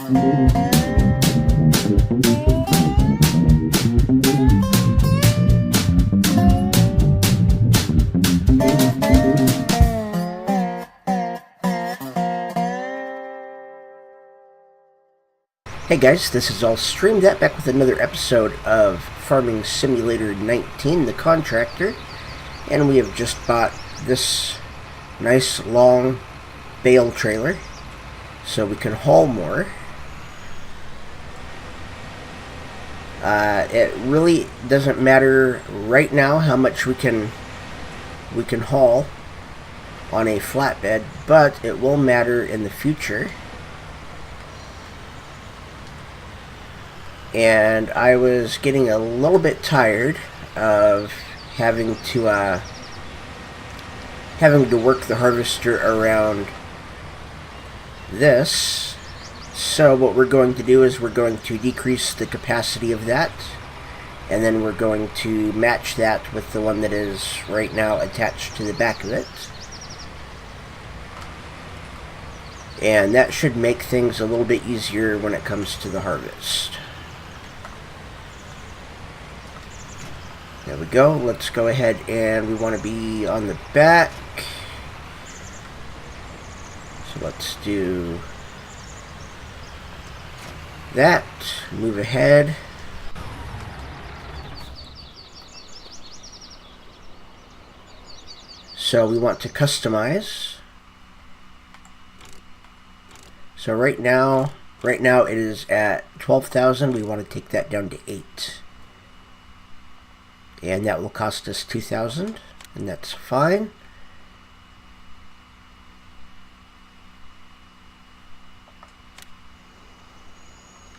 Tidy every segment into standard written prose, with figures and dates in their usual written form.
Hey guys, this is all Streamed That, back with another episode of Farming Simulator 19, the Contractor, and we have just bought this nice long bale trailer so we can haul more. It really doesn't matter right now how much we can haul on a flatbed, but it will matter in the future. And I was getting a little bit tired of having to work the harvester around this. So what we're going to do is we're going to decrease the capacity of that, and then we're going to match that with the one that is right now attached to the back of it. And that should make things a little bit easier when it comes to the harvest. There we go. Let's go ahead, and we want to be on the back. So let's do that. Move ahead. So we want to customize. So right now it is at 12,000. We want to take that down to 8. And that will cost us 2,000, and that's fine.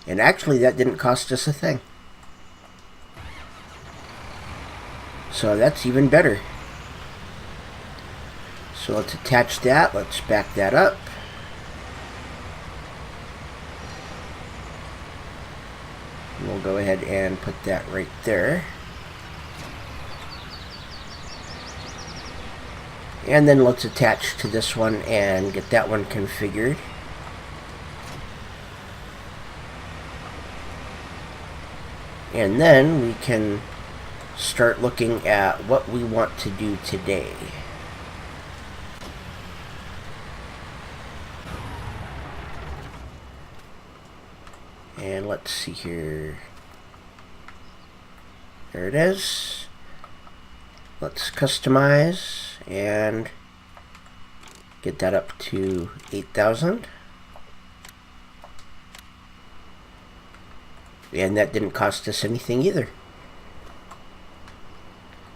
And actually, that didn't cost us a thing. So that's even better. So let's attach that. Let's back that up. And we'll go ahead and put that right there. And then let's attach to this one and get that one configured. And then we can start looking at what we want to do today. And let's see here. There it is. Let's customize and get that up to 8,000. And that didn't cost us anything either.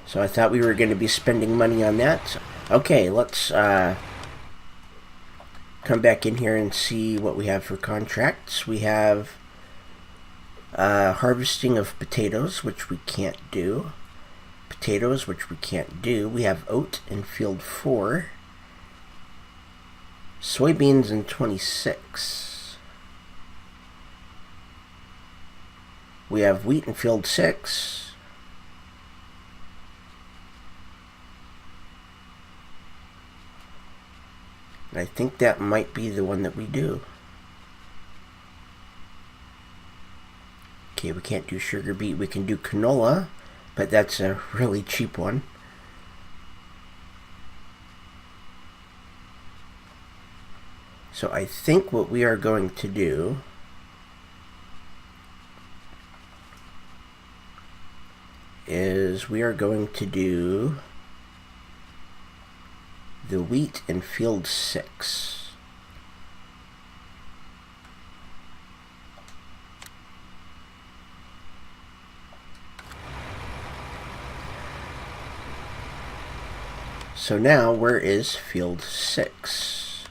So I thought we were going to be spending money on that. Okay, let's come back in here and see what we have for contracts. We have harvesting of potatoes, which we can't do. Potatoes, which we can't do. We have oat in field 4. Soybeans in 26. We have wheat in field 6. And I think that might be the one that we do. Okay, we can't do sugar beet. We can do canola, but that's a really cheap one. So I think what we are going to do is we are going to do the wheat in field 6. So now, where is field 6?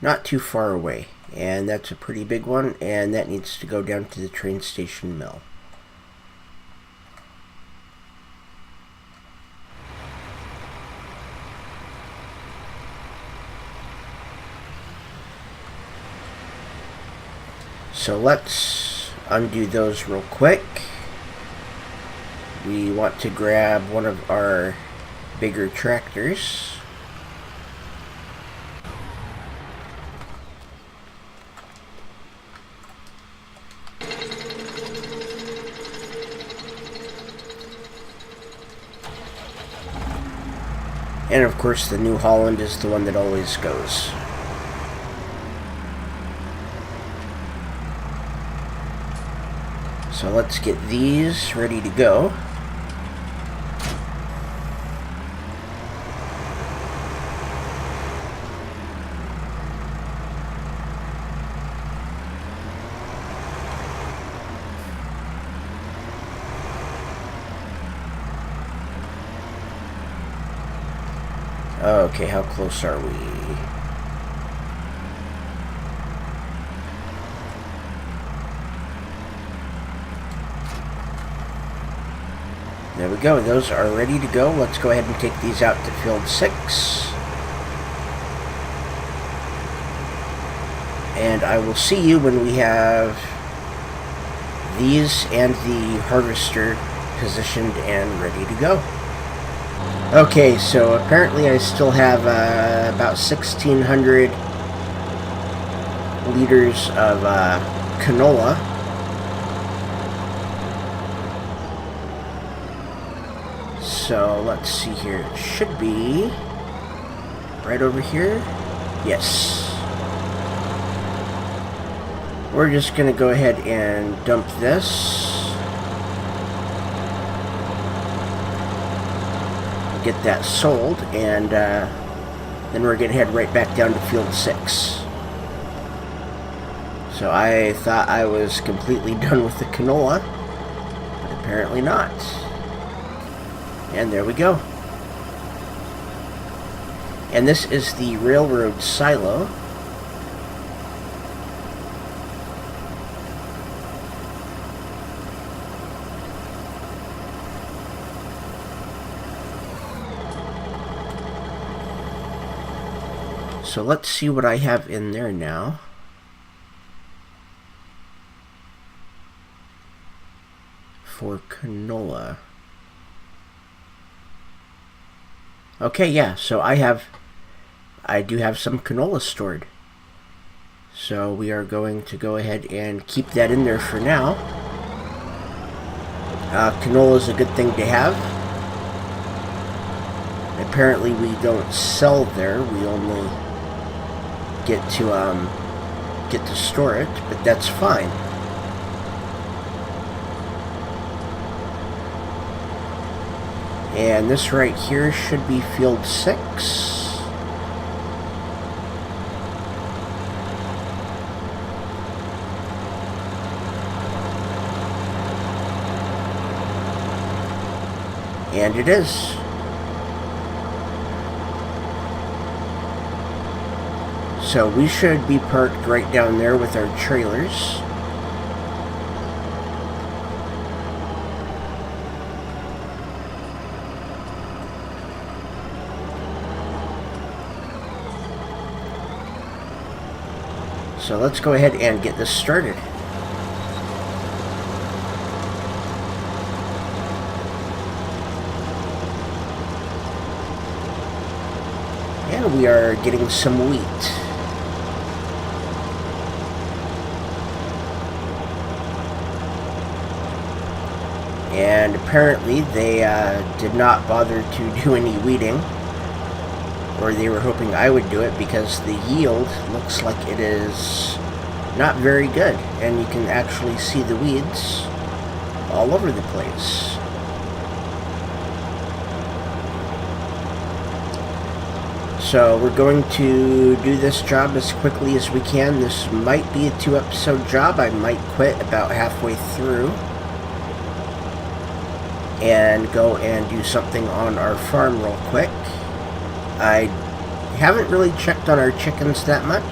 Not too far away, and that's a pretty big one, and that needs to go down to the train station mill. So let's undo those real quick. We want to grab one of our bigger tractors. And of course the New Holland is the one that always goes. So let's get these ready to go. Okay, how close are we? There we go. Those are ready to go. Let's go ahead and take these out to field 6. And I will see you when we have these and the harvester positioned and ready to go. Okay, so apparently I still have about 1,600 liters of canola. So let's see here. It should be right over here. Yes. We're just going to go ahead and dump this. Get that sold, and then we're going to head right back down to field 6. So I thought I was completely done with the canola, but apparently not. And there we go. And this is the railroad silo. So let's see what I have in there now. For canola. Okay, yeah, so I do have some canola stored. So we are going to go ahead and keep that in there for now. Canola is a good thing to have. Apparently we don't sell there, we only get to store it, but that's fine. And this right here should be field 6. And it is. So we should be parked right down there with our trailers. So let's go ahead and get this started. And we are getting some wheat. And apparently they did not bother to do any weeding, or they were hoping I would do it, because the yield looks like it is not very good, and you can actually see the weeds all over the place. So we're going to do this job as quickly as we can. This might be a 2-episode job. I might quit about halfway through and go and do something on our farm real quick. I haven't really checked on our chickens that much.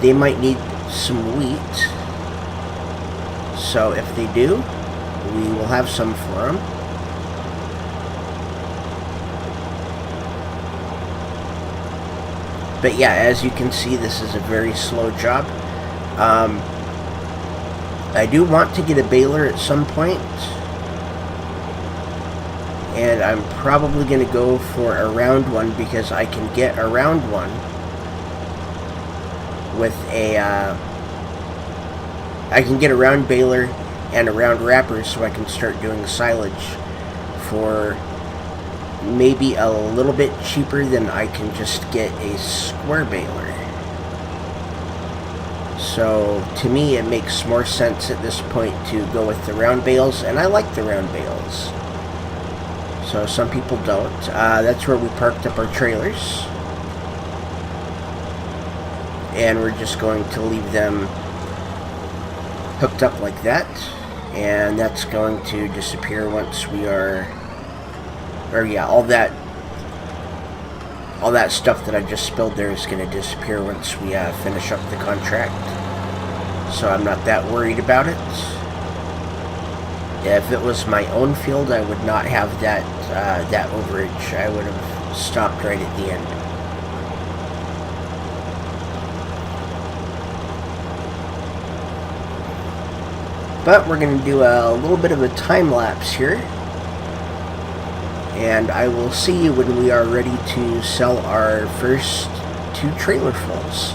They might need some wheat, so if they do, we will have some for them. But yeah, as you can see, this is a very slow job. I do want to get a baler at some point, and I'm probably going to go for a round one, because I can get a round one with a, I can get a round baler and a round wrapper, so I can start doing silage for maybe a little bit cheaper than I can just get a square baler. So to me it makes more sense at this point to go with the round bales, and I like the round bales. So some people don't. That's where we parked up our trailers. And we're just going to leave them hooked up like that. And that's going to disappear once we are... Or yeah, all that stuff that I just spilled there is going to disappear once we finish up the contract. So I'm not that worried about it. If it was my own field, I would not have that overage. I would have stopped right at the end. But we're going to do a little bit of a time lapse here. And I will see you when we are ready to sell our first 2 trailerfuls.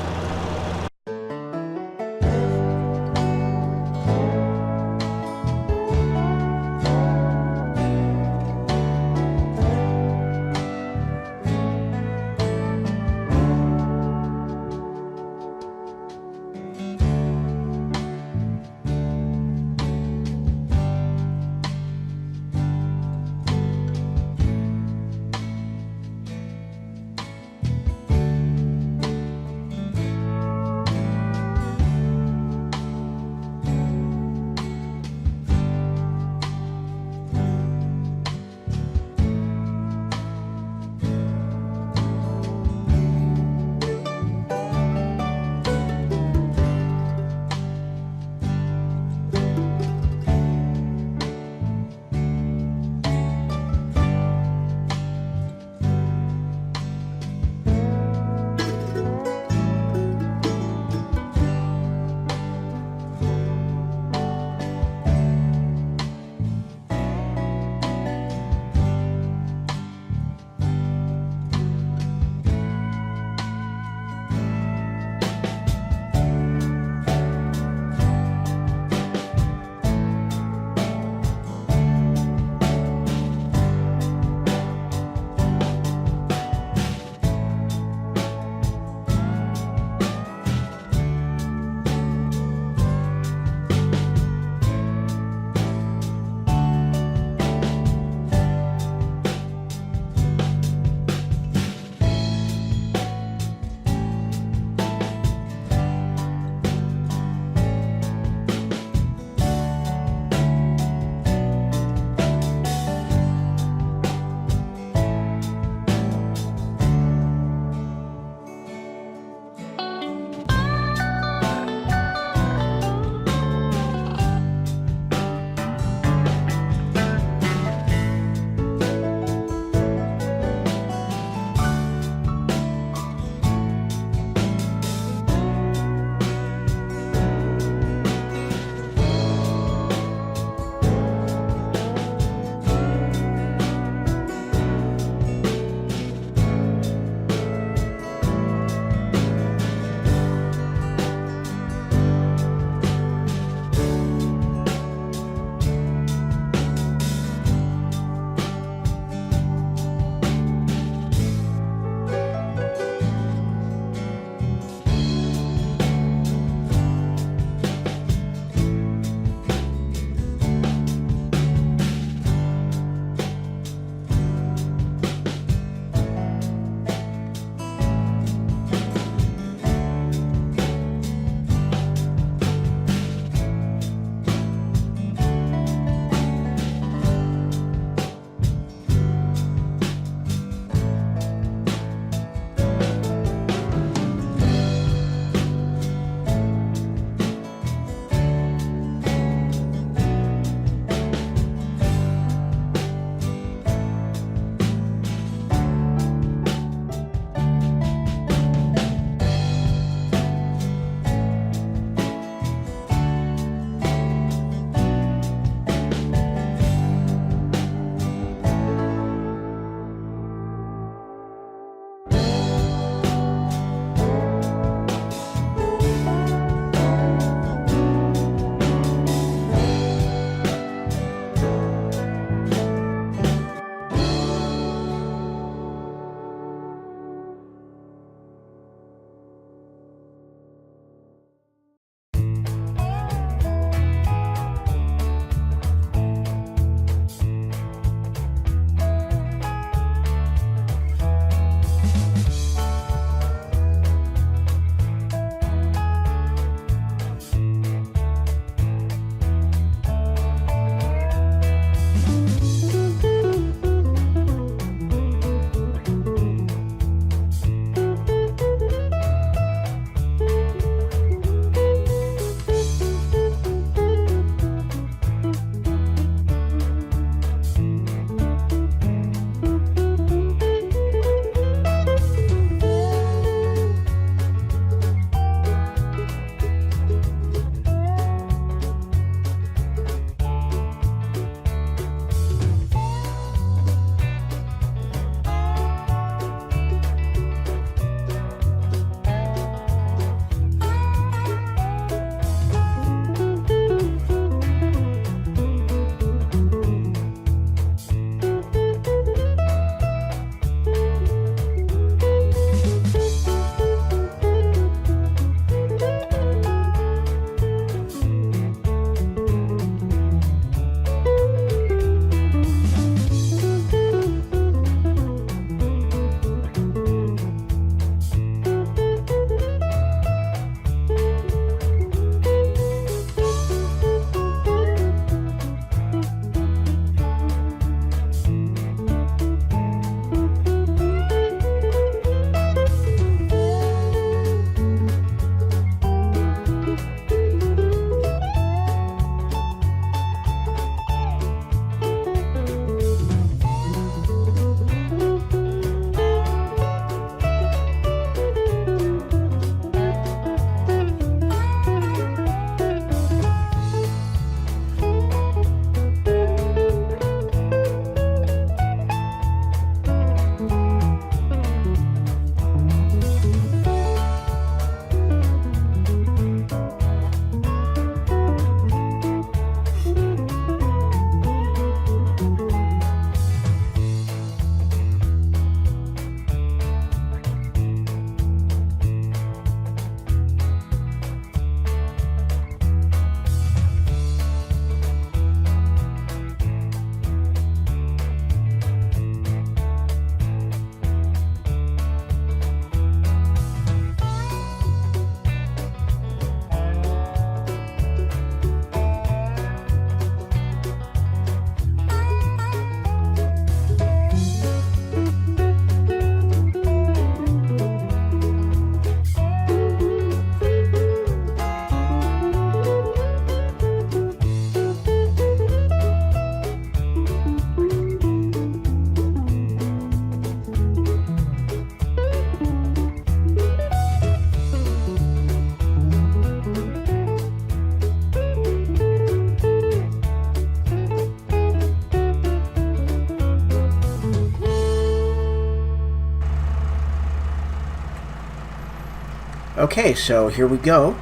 Okay, so here we go.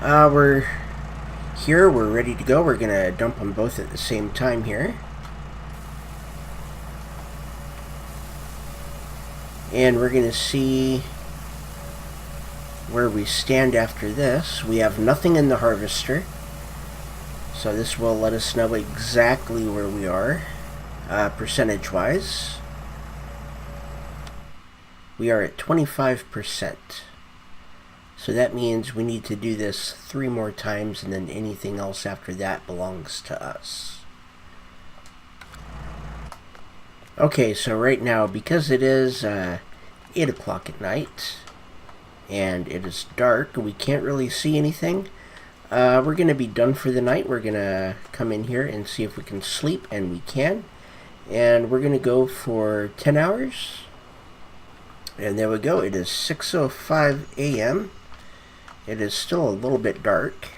We're here, we're ready to go. We're gonna dump them both at the same time here. And we're gonna see where we stand after this. We have nothing in the harvester, so this will let us know exactly where we are, percentage-wise. We are at 25%. So that means we need to do this 3 more times, and then anything else after that belongs to us. Okay, so right now, because it is 8 o'clock at night, and it is dark, we can't really see anything. We're going to be done for the night. We're going to come in here and see if we can sleep, and we can. And we're going to go for 10 hours. And there we go. It is 6:05 a.m. It is still a little bit dark,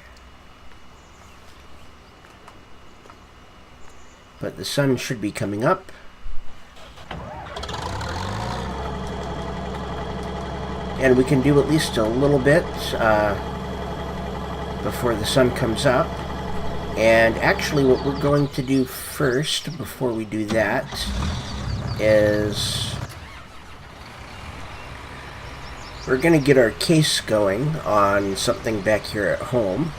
but the sun should be coming up. And we can do at least a little bit before the sun comes up. And actually what we're going to do first, before we do that, is we're going to get our case going on something back here at home.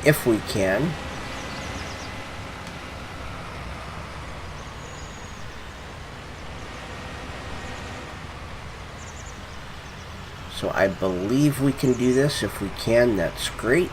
If we can. So I believe we can do this. If we can, that's great.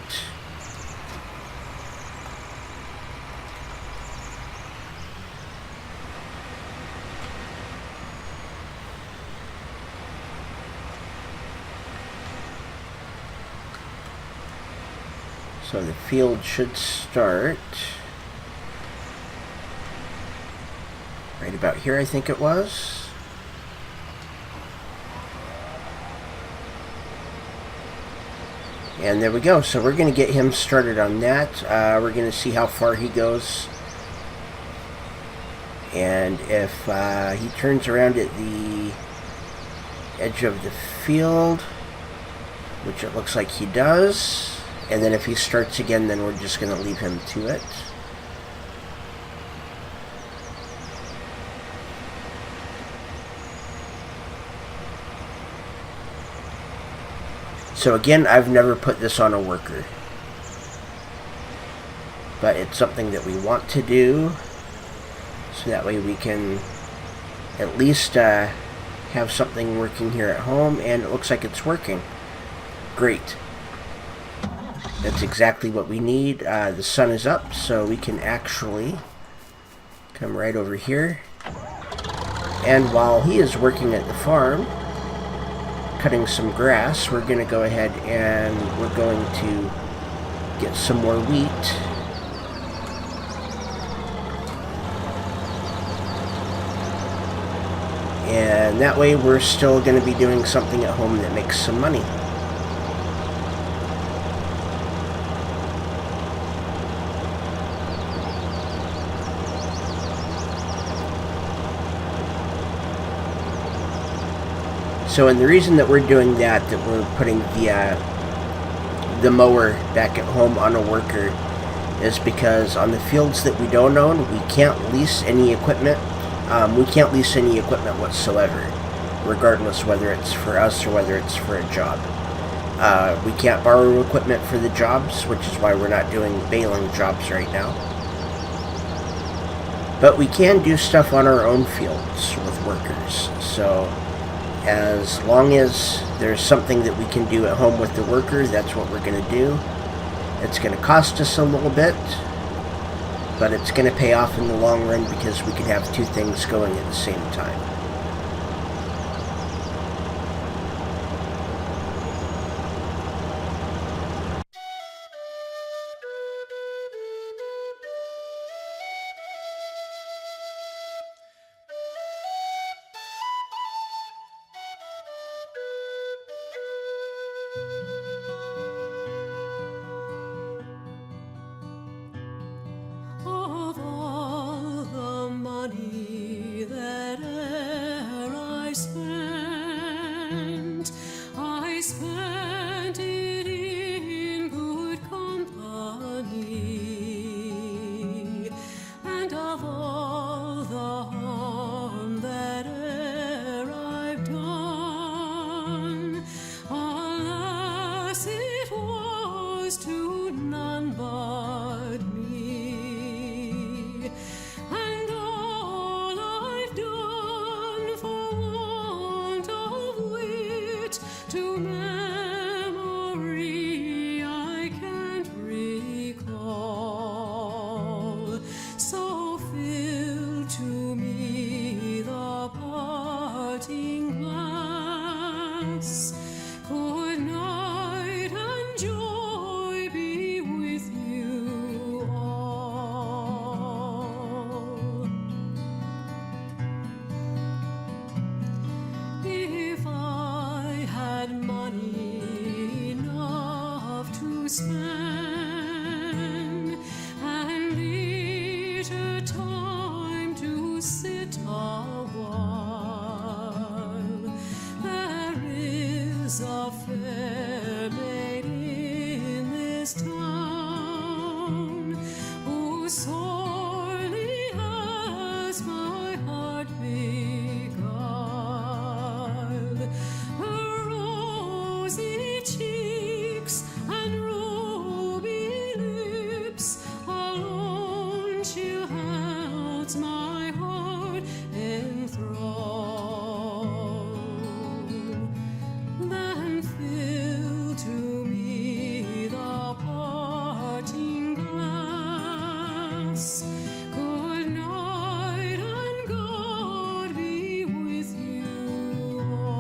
So the field should start right about here, I think it was. And there we go. So we're going to get him started on that. We're going to see how far he goes. And if he turns around at the edge of the field, which it looks like he does, and then if he starts again, then we're just going to leave him to it. So again, I've never put this on a worker, but it's something that we want to do, so that way we can at least have something working here at home, and it looks like it's working. Great. That's exactly what we need. The sun is up, so we can actually come right over here. And while he is working at the farm, cutting some grass, we're going to go ahead and we're going to get some more wheat. And that way we're still going to be doing something at home that makes some money. So, and the reason that we're doing that we're putting the mower back at home on a worker, is because on the fields that we don't own, we can't lease any equipment. We can't lease any equipment whatsoever, regardless whether it's for us or whether it's for a job. We can't borrow equipment for the jobs, which is why we're not doing baling jobs right now. But we can do stuff on our own fields with workers. So as long as there's something that we can do at home with the worker, that's what we're going to do. It's going to cost us a little bit, but it's going to pay off in the long run because we can have 2 things going at the same time. Of all the it a while. There is a fair lady in this town who sorely has my heart beguiled. Her rosy cheeks and ruby lips alone she'll holds my heart enthralled. Then fill to me the parting glass. Good night and God be with you all.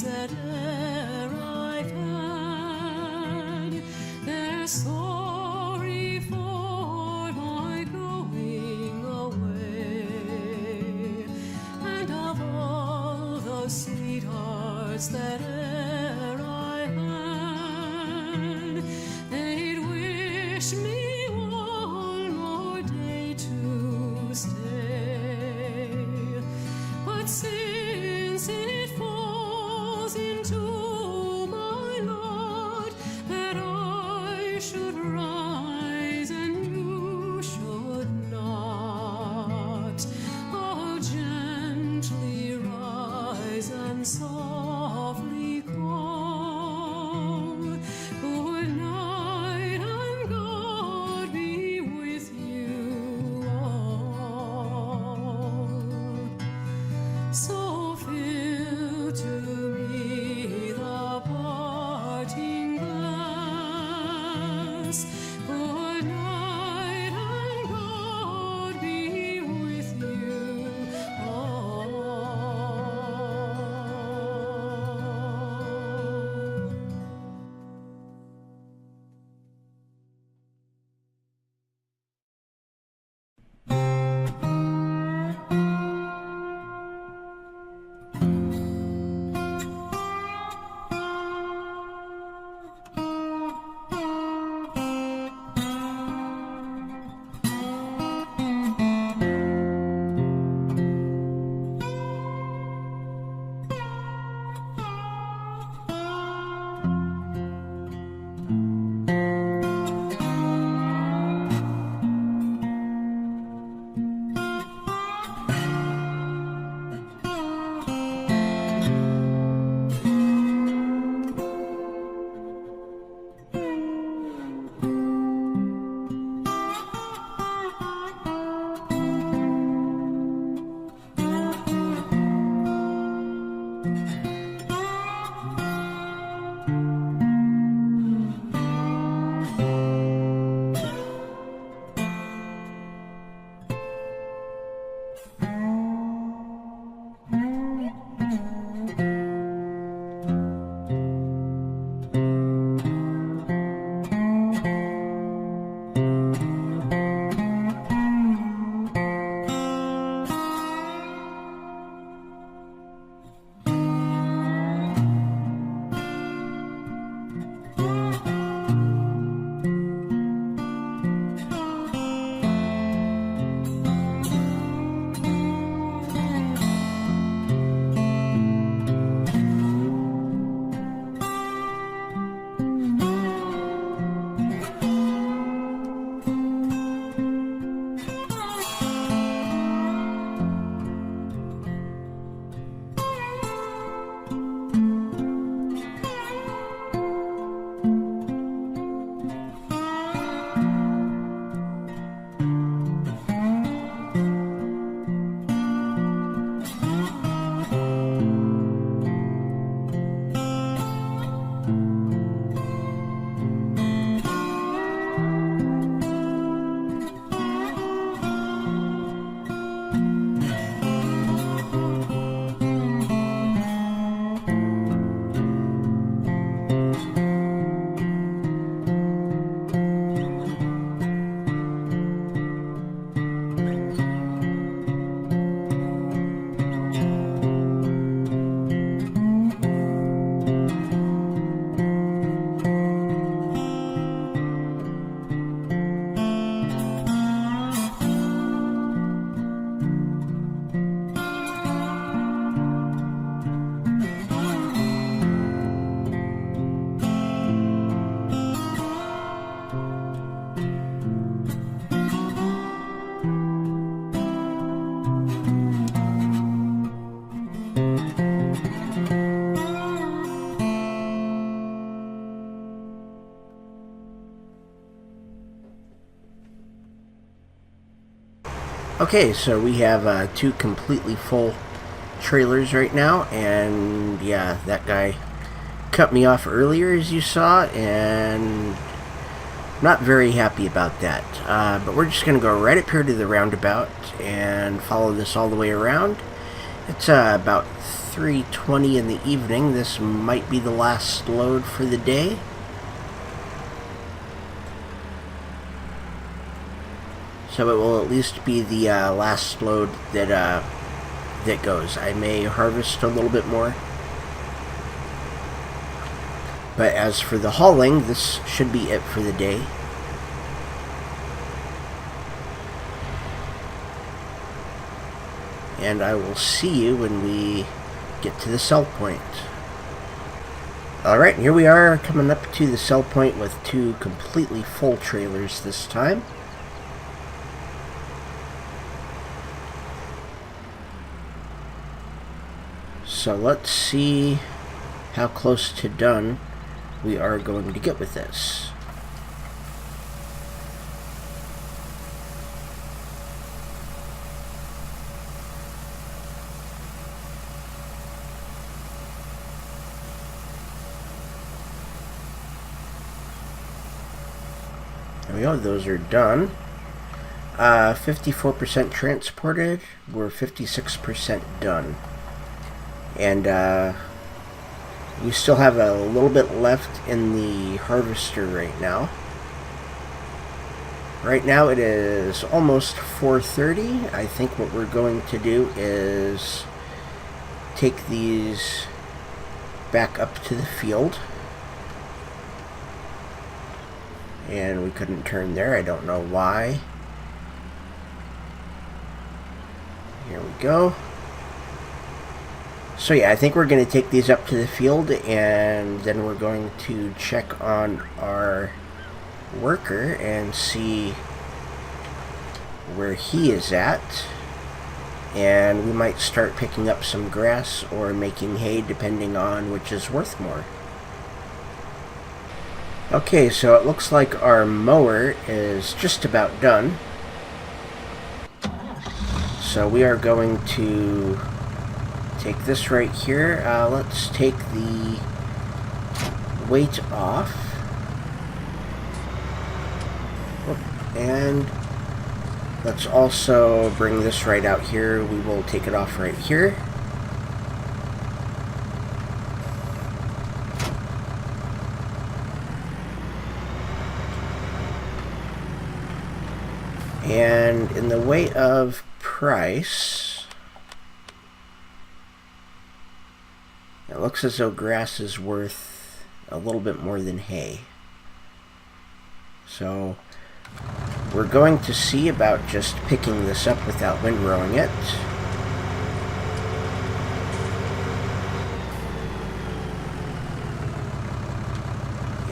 That e'er I've had, they're sorry for my going away. And of all the sweethearts that e'er I had, they'd wish me one more day to stay. But since it falls into my lot that I should rise and you should not, oh, gently rise and softly Okay, so we have 2 completely full trailers right now, and yeah, that guy cut me off earlier, as you saw, and not very happy about that. But we're just going to go right up here to the roundabout and follow this all the way around. It's about 3:20 in the evening. This might be the last load for the day. So it will at least be the last load that goes. I may harvest a little bit more. But as for the hauling, this should be it for the day. And I will see you when we get to the sell point. Alright, here we are coming up to the sell point with 2 completely full trailers this time. So let's see how close to done we are going to get with this. There we go, those are done. 54% transported, we're 56% done. And we still have a little bit left in the harvester right now. Right now it is almost 4:30. I think what we're going to do is take these back up to the field. And we couldn't turn there. I don't know why. Here we go. So yeah, I think we're going to take these up to the field, and then we're going to check on our worker and see where he is at. And we might start picking up some grass or making hay, depending on which is worth more. Okay, so it looks like our mower is just about done. So we are going to take this right here. Let's take the weight off. And let's also bring this right out here. We will take it off right here. And in the way of price, it looks as though grass is worth a little bit more than hay. So we're going to see about just picking this up without windrowing it.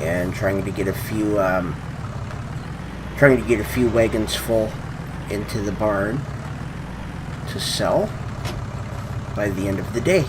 And trying to get a few wagons full into the barn to sell by the end of the day.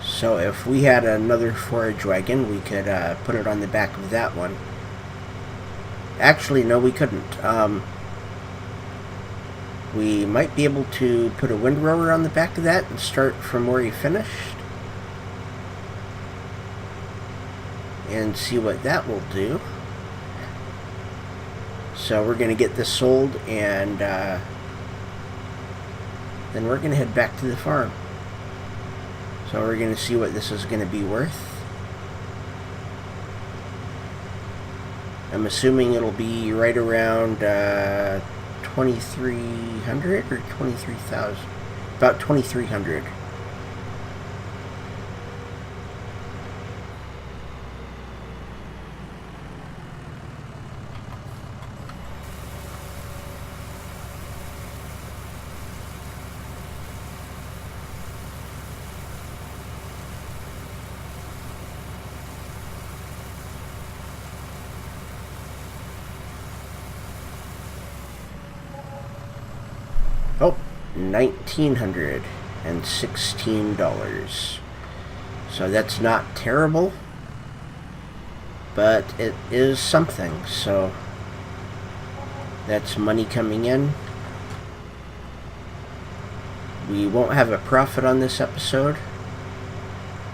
So if we had another forage wagon, we could put it on the back of that one. Actually, no, we couldn't. We might be able to put a windrower on the back of that and start from where he finished. and see what that will do. So we're going to get this sold, and then we're going to head back to the farm. So we're going to see what this is going to be worth. I'm assuming it'll be right around 2,300 or 23,000. About 2,300. Oh, $1,916. So that's not terrible, but it is something. So that's money coming in. We won't have a profit on this episode,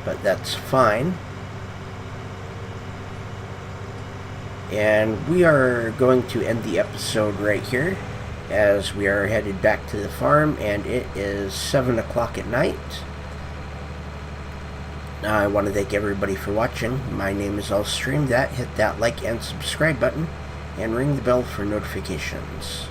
but that's fine. And we are going to end the episode right here, as we are headed back to the farm, and it is 7 o'clock at night. I want to thank everybody for watching. My name is Stream That. Hit that like and subscribe button, and ring the bell for notifications.